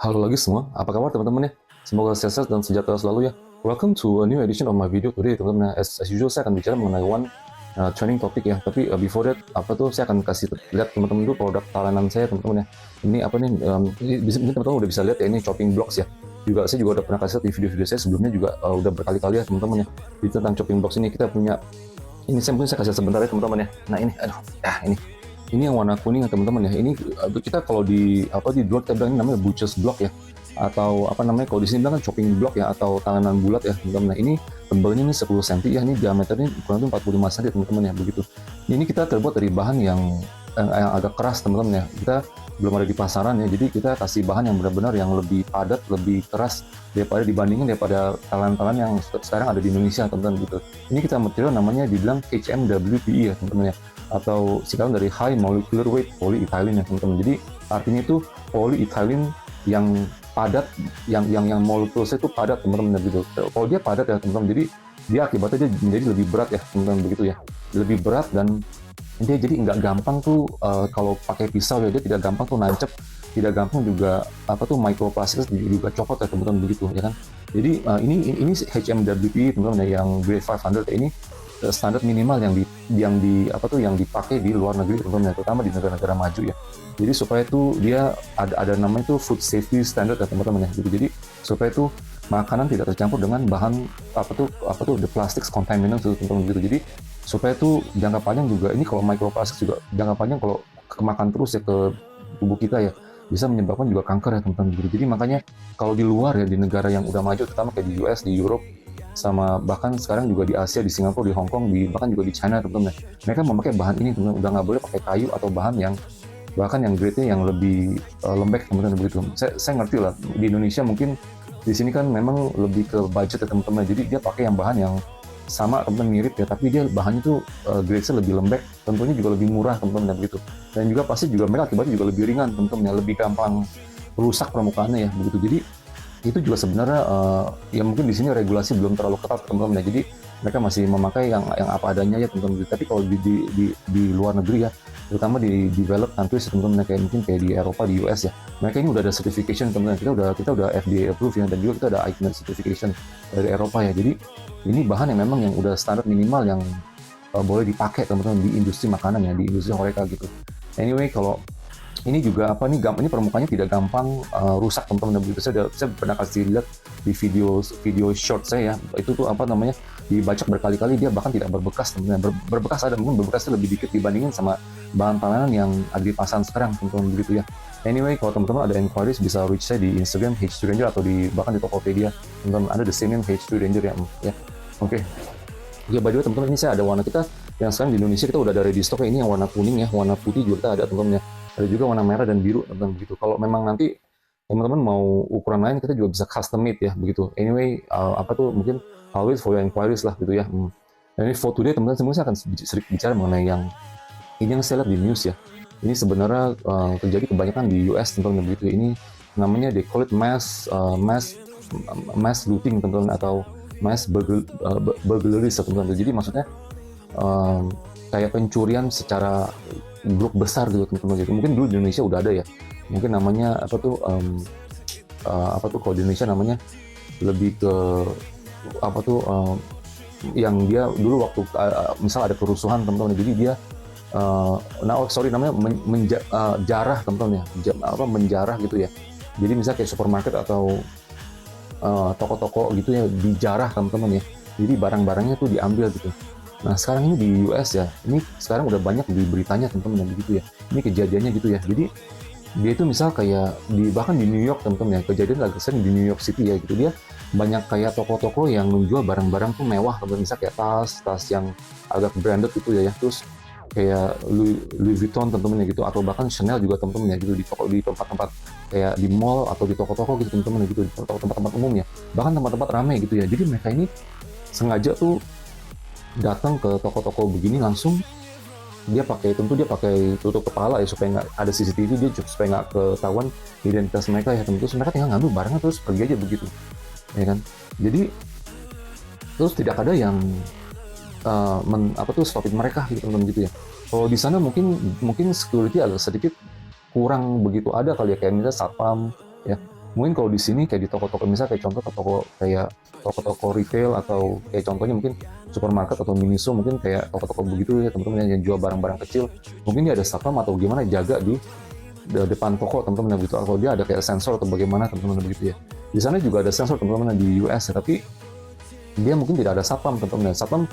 Halo lagi semua, apa kabar teman-teman ya? Semoga sehat dan sejahtera selalu ya. Welcome to a new edition of my video today teman-teman. As usual saya akan bicara mengenai one trending topik ya. Tapi before that, saya akan kasih lihat teman-teman dulu produk talenan saya teman-teman ya. Ini apa nih? Mungkin teman-teman udah bisa lihat ya, ini chopping blocks ya. Juga saya juga udah pernah kasih lihat di video-video saya sebelumnya juga udah berkali-kali ya teman-teman ya. Di tentang chopping blocks ini kita punya, ini saya kasih sebentar ya teman-teman ya. Nah ini, aduh, ini yang warna kuning ya teman-teman ya. Ini kita kalau di luar kita bilang ini namanya butcher's block ya, atau apa namanya kalau di sini bilang kan chopping block ya, atau tanganan bulat ya teman-teman. Nah ini tebelnya ini 10 cm ya, ini diameternya kurang lebih 45 cm teman-teman ya, begitu. Ini kita terbuat dari bahan yang agak keras teman-teman ya. Kita belum ada di pasaran ya, jadi kita kasih bahan yang benar-benar yang lebih padat, lebih keras dibandingin daripada talan-talan yang sekarang ada di Indonesia teman-teman gitu. Ini kita material namanya dibilang HMWPE ya teman-teman ya, atau singkatan dari High Molecular Weight Polyethylene ya teman-teman. Jadi artinya itu polyethylene yang padat, yang molekulusnya itu padat teman-teman gitu. Kalau dia padat ya teman-teman, jadi dia akibatnya dia menjadi lebih berat ya teman-teman, begitu ya. Lebih berat dan dia jadi nggak gampang tuh kalau pakai pisau ya, dia tidak gampang tuh nancep, tidak gampang juga microplastik juga copot ya teman-teman, begitu ya kan. Jadi ini HMWPE teman-teman ya, yang grade 500 ya, ini standar minimal yang dipakai di luar negeri teman-teman ya, terutama di negara-negara maju ya. Jadi supaya itu dia ada namanya itu food safety standard ya teman-teman ya gitu. Jadi supaya itu makanan tidak tercampur dengan bahan the plastics contaminants itu teman-teman gitu. Jadi supaya itu jangka panjang juga, ini kalau microplastik juga jangka panjang kalau kemakan terus ya ke tubuh kita ya, bisa menyebabkan juga kanker ya teman-teman gitu. Jadi makanya kalau di luar ya, di negara yang udah maju, terutama kayak di US, di Europe, sama bahkan sekarang juga di Asia, di Singapura, di Hong Kong, bahkan juga di China teman-teman, mereka memakai bahan ini teman-teman. Udah nggak boleh pakai kayu atau bahan yang bahkan yang grade-nya yang lebih lembek teman-teman begitu. Saya ngerti lah, di Indonesia mungkin di sini kan memang lebih ke budget ya teman-teman, jadi dia pakai yang bahan yang sama teman-teman, mirip ya, tapi dia bahannya itu grade-nya lebih lembek, tentunya juga lebih murah teman-teman begitu. Dan juga pasti juga mereka akibatnya juga lebih ringan teman-teman ya, lebih gampang rusak permukaannya ya begitu. Jadi itu juga sebenarnya ya mungkin di sini regulasi belum terlalu ketat teman-teman ya, jadi mereka masih memakai yang apa adanya ya teman-teman. Tapi kalau di luar negeri ya, terutama di developed countries teman-teman, kayak mungkin kayak di Eropa, di US ya, mereka ini udah ada certification teman-teman. Kita udah FDA approved ya, dan juga kita ada ICMA certification dari Eropa ya. Jadi ini bahan yang memang yang udah standar minimal yang boleh dipakai teman-teman di industri makanan ya, di industri horeca gitu. Anyway, kalau ini juga ini permukaannya tidak gampang rusak teman-teman begitu. Saya pernah kasih lihat di video short saya ya, itu tuh dibacok berkali-kali, dia bahkan tidak berbekas teman-teman. Berbekas ada, mungkin berbekasnya lebih dikit dibandingin sama bahan panganan yang ada di pasaran sekarang teman-teman begitu ya. Anyway, kalau teman-teman ada inquiries bisa reach saya di Instagram H2 Ranger, atau bahkan di Tokopedia teman-teman, ada the same name H2 Ranger ya. Oke. Ya, by the way teman-teman, ini saya ada warna kita yang sekarang di Indonesia kita udah ada ready stock ya. Ini yang warna kuning ya, warna putih juga kita ada teman-teman ya. Ada juga warna merah dan biru teman-teman begitu. Kalau memang nanti teman-teman mau ukuran lain, kita juga bisa custom made ya begitu. Anyway, mungkin always for your inquiries lah gitu ya. Dan ini for today teman-teman, sebenarnya saya akan sedikit bicara mengenai yang ini yang saya lihat di news ya. Ini sebenarnya terjadi kebanyakan di US teman-teman begitu. Ini namanya they call it mass looting teman-teman, atau mass burglaries teman-teman. Jadi maksudnya kayak pencurian secara grup besar gitu teman-teman gitu. Mungkin dulu di Indonesia udah ada ya, mungkin namanya kalau di Indonesia namanya lebih ke yang dia dulu waktu misal ada kerusuhan teman-teman, jadi dia namanya jarah teman-teman ya, menjarah gitu ya. Jadi misalnya kayak supermarket atau toko-toko gitu ya, dijarah teman-teman ya, jadi barang-barangnya tuh diambil gitu. Nah sekarang ini di US ya, ini sekarang udah banyak di beritanya teman-teman yang begitu ya. Ini kejadiannya gitu ya. Jadi dia itu misal kayak bahkan di New York teman-teman ya, kejadian agak sering di New York City ya gitu. Dia banyak kayak toko-toko yang menjual barang-barang tuh mewah teman-teman, misal kayak tas yang agak branded gitu ya. Terus kayak Louis Vuitton teman-teman ya gitu, atau bahkan Chanel juga teman-teman ya gitu, di tempat-tempat kayak di mall atau di toko-toko gitu teman-teman gitu, di tempat-tempat umum ya. Bahkan tempat-tempat ramai gitu ya. Jadi mereka ini sengaja tuh datang ke toko-toko begini, langsung dia pakai tutup kepala ya, supaya nggak ada CCTV, dia supaya nggak ketahuan identitas mereka ya teman. Terus mereka tinggal ngambil barangnya terus pergi aja begitu ya kan. Jadi terus tidak ada yang stopin mereka gitu teman gitu ya. Kalau di sana mungkin security agak sedikit kurang begitu ada kali ya, kayak misalnya satpam ya, Mungkin kalau di sini kayak di toko-toko, misalnya kayak contoh toko kayak toko-toko retail, atau kayak contohnya mungkin supermarket atau Miniso, mungkin kayak toko-toko begitu ya teman-teman, yang jual barang-barang kecil, mungkin dia ada satpam atau gimana jaga di depan toko teman-teman begitu, atau dia ada kayak sensor atau bagaimana teman-teman begitu ya. Di sana juga ada sensor teman-teman di US ya, tapi dia mungkin tidak ada satpam teman-teman. Satpam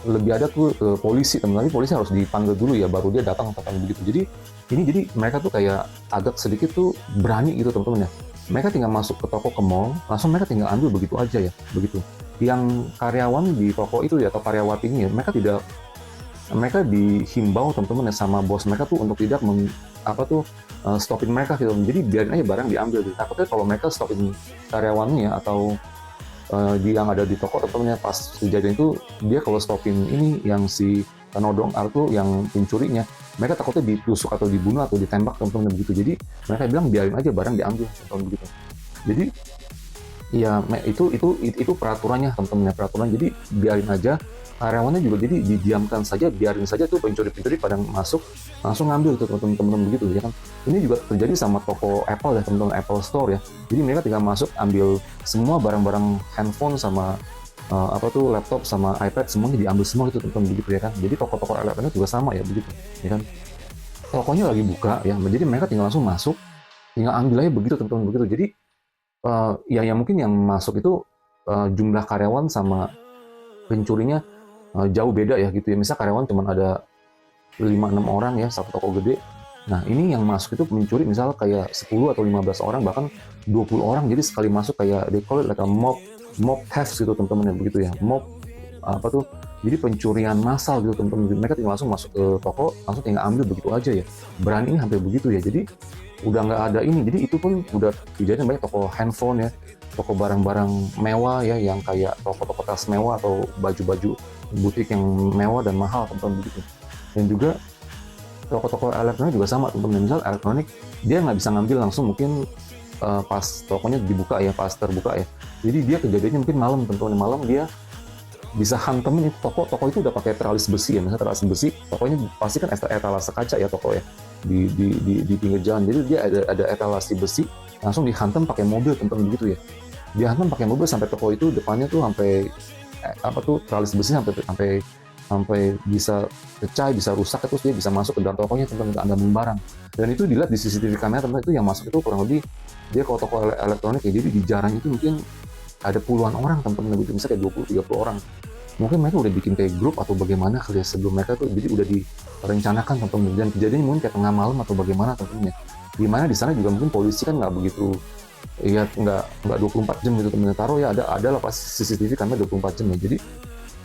lebih ada tuh polisi teman-teman, tapi polisi harus dipanggil dulu ya baru dia datang teman begitu. Jadi mereka tuh kayak agak sedikit tuh berani gitu teman-teman ya. Mereka tinggal masuk ke toko, ke mall, langsung mereka tinggal ambil begitu aja ya, begitu. Yang karyawan di toko itu ya, atau karyawatinya, mereka dihimbau teman-teman ya sama bos mereka tuh untuk tidak stopin mereka gitu. Jadi biarin aja barang diambil gitu. Takutnya kalau mereka stopin karyawannya ya, atau yang ada di toko teman-teman ya, pas kejadian itu dia kalau stopin ini yang si penodong atau yang pencurinya, mereka takutnya ditusuk atau dibunuh atau ditembak teman-teman begitu. Jadi mereka bilang biarin aja barang diambil teman-teman begitu. Jadi ya itu peraturannya teman-teman ya, peraturan. Jadi biarin aja, karyawannya juga jadi didiamkan saja, biarin saja tuh pencuri-pencuri pada masuk langsung ngambil tuh teman-teman begitu ya kan. Ini juga terjadi sama toko Apple ya teman-teman, Apple Store ya. Jadi mereka tinggal masuk ambil semua barang-barang handphone sama laptop sama iPad, semuanya diambil semua gitu teman-teman begitu ya kan. Jadi toko-toko elektronik juga sama ya begitu ya kan. Tokonya lagi buka ya, jadi mereka tinggal langsung masuk, tinggal ambil aja begitu teman-teman begitu. Jadi ya mungkin yang masuk itu jumlah karyawan sama pencurinya jauh beda ya gitu ya. Misal karyawan cuma ada 5-6 orang ya, satu toko gede. Nah ini yang masuk itu mencuri misal kayak 10 atau 15 orang, bahkan 20 orang. Jadi sekali masuk kayak they call it like a mob theft gitu teman-teman ya begitu ya. Mob jadi pencurian massal gitu teman-teman. Mereka tinggal langsung masuk ke toko, langsung tinggal ambil begitu aja ya. Berani ini hampir begitu ya. Jadi udah nggak ada ini. Jadi itu pun udah kejadian banyak toko handphone ya, toko barang-barang mewah ya, yang kayak toko-toko tas mewah atau baju-baju butik yang mewah dan mahal teman-teman begitu. Dan juga toko-toko elektronik juga sama teman-teman. Misal elektronik dia nggak bisa ngambil langsung mungkin pas tokonya dibuka ya, pas terbuka ya. Jadi dia kejadiannya mungkin malam teman-teman, malam dia bisa hantemin itu toko itu udah pakai teralis besi ya, misalnya teralis besi, tokonya pasti kan etalase kaca ya toko ya, di pinggir jalan. Jadi dia ada etalase besi, langsung dihantam pakai mobil teman-teman begitu ya. Dia hantam pakai mobil sampai toko itu depannya tuh sampai teralis besi sampai bisa pecah, bisa rusak, terus dia bisa masuk ke dalam tokonya teman-teman, Anda barang. Dan itu dilihat di CCTV kamera teman-teman, itu yang masuk itu kurang lebih, dia kalau toko elektronik ya, jadi di jarang itu mungkin ada puluhan orang teman-teman begitu, misalnya kayak 20-30 orang. Mungkin mereka udah bikin kayak grup atau bagaimana kali ya sebelum mereka tuh, jadi udah direncanakan teman-teman. Dan kejadiannya mungkin kayak tengah malam atau bagaimana teman-teman ya. Dimana di sana juga mungkin polisi kan nggak begitu ya, nggak 24 jam gitu teman-teman. Taruh ya ada lah pasti CCTV kamera 24 jam ya. Jadi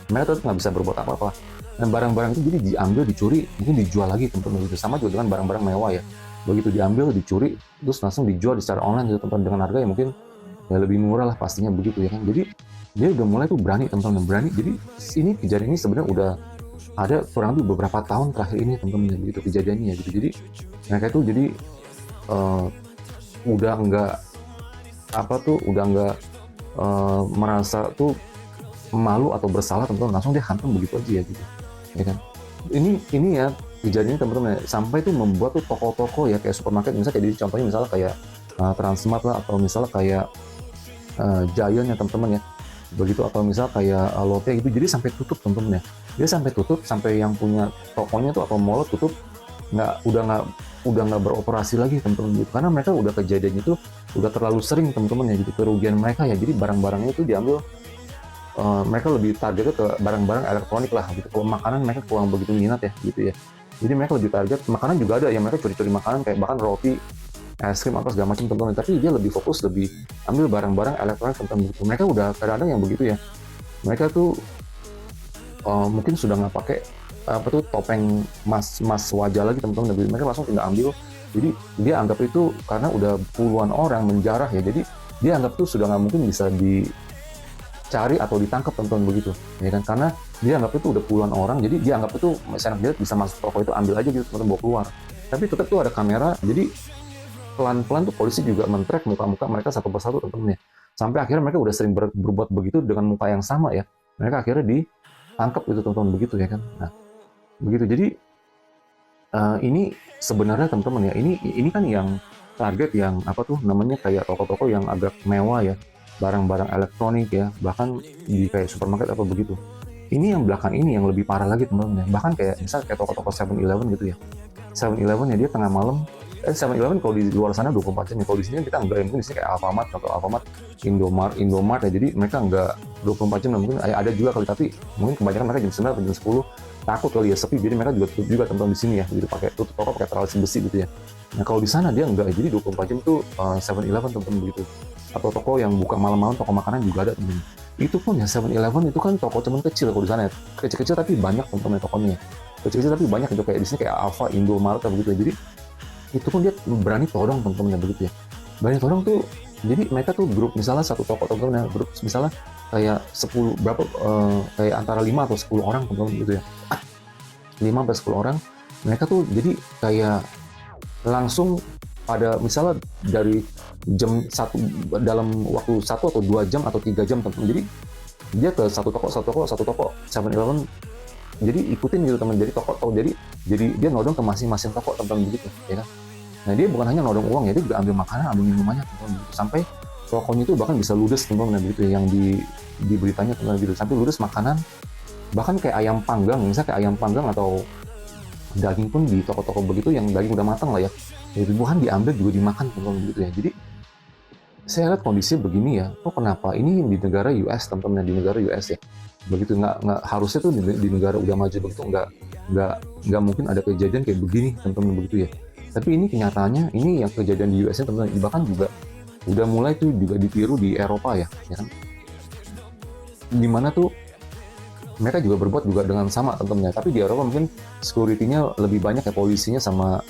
mereka tetap nggak bisa berbuat apa-apa. Dan barang-barang itu jadi diambil, dicuri, mungkin dijual lagi teman-teman gitu. Sama juga dengan barang-barang mewah ya. Begitu diambil, dicuri, terus langsung dijual secara online gitu teman-teman, dengan harga yang mungkin ya lebih murah lah pastinya begitu ya kan. Jadi dia udah mulai tuh berani teman-teman, berani. Jadi ini kejadian ini sebenarnya udah ada kurang lebih beberapa tahun terakhir ini teman-teman ya begitu kejadiannya ya gitu. Jadi mereka itu jadi udah nggak merasa tuh malu atau bersalah teman-teman, langsung dia hantam begitu aja ya gitu ya kan. Ini ya kejadiannya teman-teman ya, sampai tuh membuat tuh toko-toko ya kayak supermarket, misalnya kayak contohnya misalnya kayak Transmart lah, atau misalnya kayak Giant ya teman-teman ya begitu, atau misal kayak Lotte gitu, jadi sampai tutup teman-teman ya. Dia sampai tutup, sampai yang punya tokonya tuh atau mall tutup, udah nggak beroperasi lagi teman-teman gitu, karena mereka udah kejadian itu udah terlalu sering teman-teman ya gitu, kerugian mereka ya. Jadi barang-barangnya itu diambil, mereka lebih targetnya ke barang-barang elektronik lah gitu. Kalau makanan mereka kurang begitu minat ya gitu ya. Jadi mereka lebih target makanan, juga ada yang mereka curi-curi makanan kayak bahkan roti, es krim apa segala macam teman-teman. Tapi dia lebih fokus, lebih ambil barang-barang elektronik teman-teman gitu. Mereka udah kadang-kadang yang begitu ya. Mereka tuh mungkin sudah nggak pakai topeng mas wajah lagi teman-teman. Mereka langsung tinggal ambil. Jadi dia anggap itu karena udah puluhan orang menjarah ya. Jadi dia anggap tuh sudah nggak mungkin bisa dicari atau ditangkap teman-teman begitu ya kan, karena dia anggap itu udah puluhan orang. Jadi dia anggap itu misalnya dia bisa masuk toko itu, ambil aja gitu teman-teman, bawa keluar. Tapi tetap tuh ada kamera, jadi pelan-pelan tuh polisi juga men-track muka-muka mereka satu persatu teman-teman ya. Sampai akhirnya mereka udah sering berbuat begitu dengan muka yang sama ya. Mereka akhirnya ditangkap gitu teman-teman begitu ya kan. Nah, begitu. Jadi ini sebenarnya teman-teman ya, ini kan yang target yang apa tuh namanya kayak toko-toko yang agak mewah ya, barang-barang elektronik ya, bahkan di kayak supermarket apa begitu. Ini yang belakang ini yang lebih parah lagi teman-teman ya. Bahkan kayak misal kayak toko-toko 7-Eleven gitu ya. 7-Eleven ya dia tengah malam. 7-Eleven kalau di luar sana 24 jam ya. Kalau di sini kita enggak, mungkin di sini kayak Alfamart atau Alfamart, Indomart ya. Jadi mereka enggak 24 jam, mungkin ada juga kali, tapi mungkin kebanyakan mereka jam 9 atau jam 10 takut kali ya sepi. Jadi mereka juga tutup juga teman-teman di sini ya. Gitu pakai tutup toko pakai tralisi besi gitu ya. Nah kalau di sana dia enggak, jadi 24 jam tuh 7-Eleven teman-teman begitu. Atau toko yang buka malam-malam, toko makanan juga ada teman-teman. Itu pun ya 7-Eleven itu kan toko teman kecil kalau di sana ya. Kecil-kecil tapi banyak teman-teman tokonya. Kecil-kecil tapi banyak itu kayak di sini kayak Alfa, Indomaret begitu ya. Jadi itu pun dia berani todong teman-teman begitu ya. Berani todong tuh, jadi mereka tuh grup misalnya satu toko teman-teman ya, grup misalnya kayak 10 berapa kayak antara 5 atau 10 orang teman-teman gitu ya. 5 sampai 10 orang mereka tuh jadi kayak langsung pada misalnya dari jam satu dalam waktu 1 atau 2 jam atau 3 jam teman-teman. Jadi dia ke satu toko 7-Eleven, jadi ikutin gitu teman, jadi toko jadi dia nodong ke masing-masing toko teman-teman begitu ya kan. Nah dia bukan hanya nodong uang ya, dia juga ambil makanan, ambil minumannya teman-teman begitu. Sampai tokonya itu bahkan bisa ludes teman-teman begitu ya, yang di beritanya teman-teman gitu, sampai ludes makanan, bahkan kayak ayam panggang, misalnya kayak ayam panggang atau daging pun di toko-toko begitu yang daging udah matang lah ya, ribuan diambil juga dimakan teman-teman begitu ya. Jadi saya lihat kondisi begini ya, kok kenapa ini di negara US teman-teman, di negara US ya begitu, nggak harusnya tuh di negara udah maju begitu nggak mungkin ada kejadian kayak begini teman-teman begitu ya. Tapi ini kenyataannya, ini yang kejadian di US teman-teman, bahkan juga udah mulai tuh juga ditiru di Eropa ya kan, dimana tuh mereka juga berbuat juga dengan sama teman-teman ya. Tapi di Eropa mungkin security-nya lebih banyak ya, polisinya sama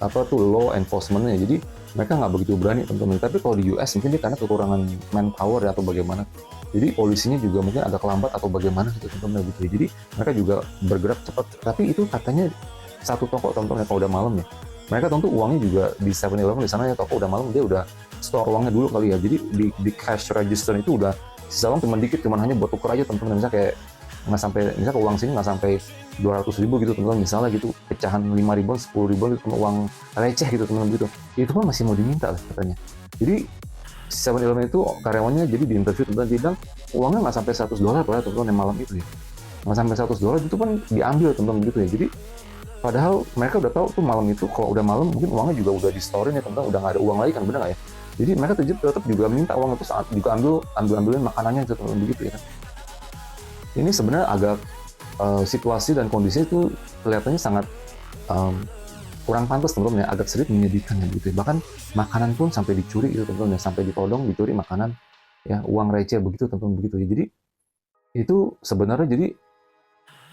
apa tuh law enforcement-nya, jadi mereka nggak begitu berani teman-teman. Tapi kalau di US mungkin dia karena kekurangan manpower ya, atau bagaimana, jadi polisinya juga mungkin agak lambat atau bagaimana gitu teman-teman gitu. Jadi mereka juga bergerak cepat. Tapi itu katanya satu toko teman-teman ya, kalau udah malam ya, mereka tentu uangnya juga di 7-Eleven di sana ya, toko udah malam dia udah store uangnya dulu kali ya. Jadi di cash register itu udah sisa uang cuma dikit, cuma hanya buat tuker aja teman-teman. Misalnya kayak nggak sampai, misalnya ke uang sini nggak sampai 200.000 gitu teman-teman, misalnya gitu pecahan 5 ribuan 10 ribuan gitu, uang receh gitu teman-teman gitu, itu pun masih mau diminta lah katanya. Jadi 7-Eleven itu karyawannya jadi di interview teman-teman, dia bilang uangnya nggak sampai $100 padahal teman-teman yang malam itu ya, nggak sampai $100 itu pun diambil teman-teman gitu ya. Jadi padahal mereka udah tahu tuh malam itu kalau udah malam mungkin uangnya juga udah di store ya teman-teman, udah nggak ada uang lagi kan, bener nggak ya. Jadi mereka tetap juga minta uang itu, saat juga ambilin makanannya gitu teman-teman begitu ya kan. Ini sebenarnya agak situasi dan kondisi itu kelihatannya sangat kurang pantas teman-teman ya, agak sedikit menyedihkan ya gitu. Bahkan makanan pun sampai dicuri gitu teman-teman ya, sampai ditodong, dicuri makanan ya, uang receh begitu teman-teman begitu ya. Jadi itu sebenarnya jadi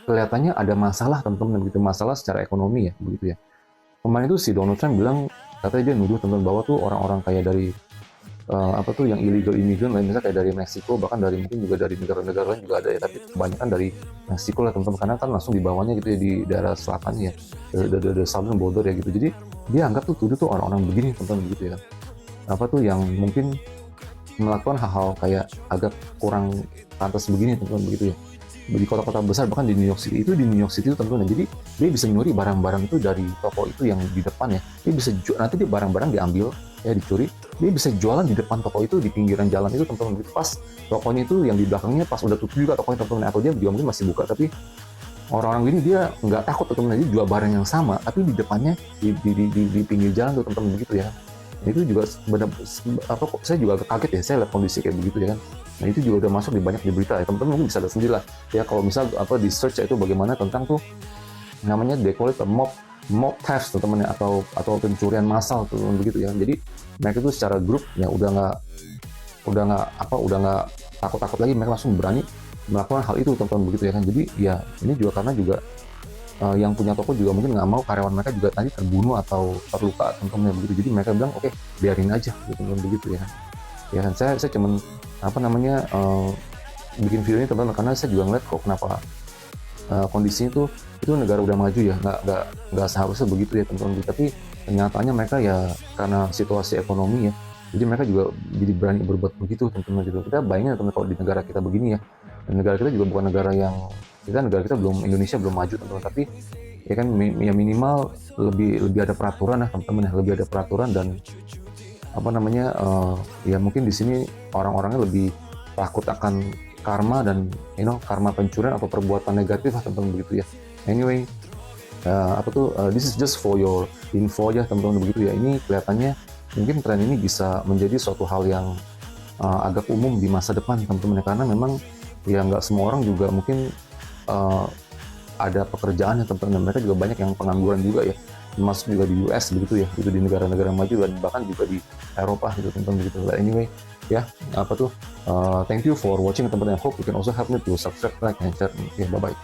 kelihatannya ada masalah teman-teman begitu, masalah secara ekonomi ya begitu ya. Kemarin itu si Donald Trump bilang, katanya dia nuduh teman-teman bahwa tuh orang-orang kayak dari apa tuh yang illegal immigrant lain, misalnya kayak dari Meksiko, bahkan dari mungkin juga dari negara-negara lain juga ada ya, tapi kebanyakan dari Meksiko lah teman-teman, karena kan langsung di bawahnya gitu ya, di daerah selatan ya, the southern border ya gitu. Jadi dia anggap tuh tuduh tuh orang-orang begini teman-teman begitu ya, apa tuh yang mungkin melakukan hal-hal kayak agak kurang pantas begini teman-teman begitu ya, di kota-kota besar, bahkan di New York City itu teman-teman. Jadi dia bisa nyuri barang-barang itu dari toko itu yang di depan ya, dia bisa nanti dia barang-barang diambil ya, dicuri, dia bisa jualan di depan toko itu, di pinggiran jalan itu teman-teman gitu. Pas tokonya itu yang di belakangnya pas udah tutup juga tokonya teman-teman, atau dia juga mungkin masih buka, tapi orang-orang gini dia nggak takut teman-teman, dia jual barang yang sama tapi di depannya di pinggir jalan tuh teman-teman begitu ya. Itu juga benar apa, saya juga agak kaget ya, saya lihat kondisi kayak begitu ya kan. Nah itu juga udah masuk di banyak di berita ya, teman-teman mungkin bisa lihat sendiri lah ya, kalau misal apa di search ya, itu bagaimana tentang tuh namanya they call it mob theft teman-teman ya, atau pencurian massal tuh begitu ya. Jadi mereka tuh secara grup ya udah nggak takut-takut lagi, mereka langsung berani melakukan hal itu teman-teman begitu ya kan. Jadi ya ini juga karena juga yang punya toko juga mungkin nggak mau karyawan mereka juga nanti terbunuh atau terluka teman-teman ya begitu. Jadi mereka bilang oke, biarin aja gitu teman-teman begitu ya kan. Ya kan saya cuman apa namanya bikin video ini teman-teman karena saya juga ngeliat kok kenapa kondisinya itu negara udah maju ya, nggak seharusnya begitu ya teman-teman. Tapi kenyataannya mereka ya karena situasi ekonomi ya, jadi mereka juga jadi berani berbuat begitu teman-teman gitu. Kita bayangin teman-teman kalau di negara kita begini ya, dan negara kita juga bukan negara yang, negara kita belum, Indonesia belum maju teman-teman, tapi ya kan, ya minimal lebih ada peraturan ya teman-teman ya, lebih ada peraturan. Dan apa namanya, ya mungkin di sini orang-orangnya lebih takut akan karma dan karma pencurian atau perbuatan negatif lah teman-teman, begitu ya. Anyway, this is just for your info aja teman-teman, begitu ya. Ini kelihatannya mungkin tren ini bisa menjadi suatu hal yang agak umum di masa depan teman-teman ya, karena memang ya nggak semua orang juga mungkin uh, ada pekerjaan ya teman-teman. Mereka juga banyak yang pengangguran juga ya, termasuk juga di US begitu ya, itu di negara-negara maju dan bahkan juga di Eropa gitu teman-teman, begitu. But anyway ya, thank you for watching teman-teman. I hope you can also help me to subscribe, like, and share. Okay, bye bye.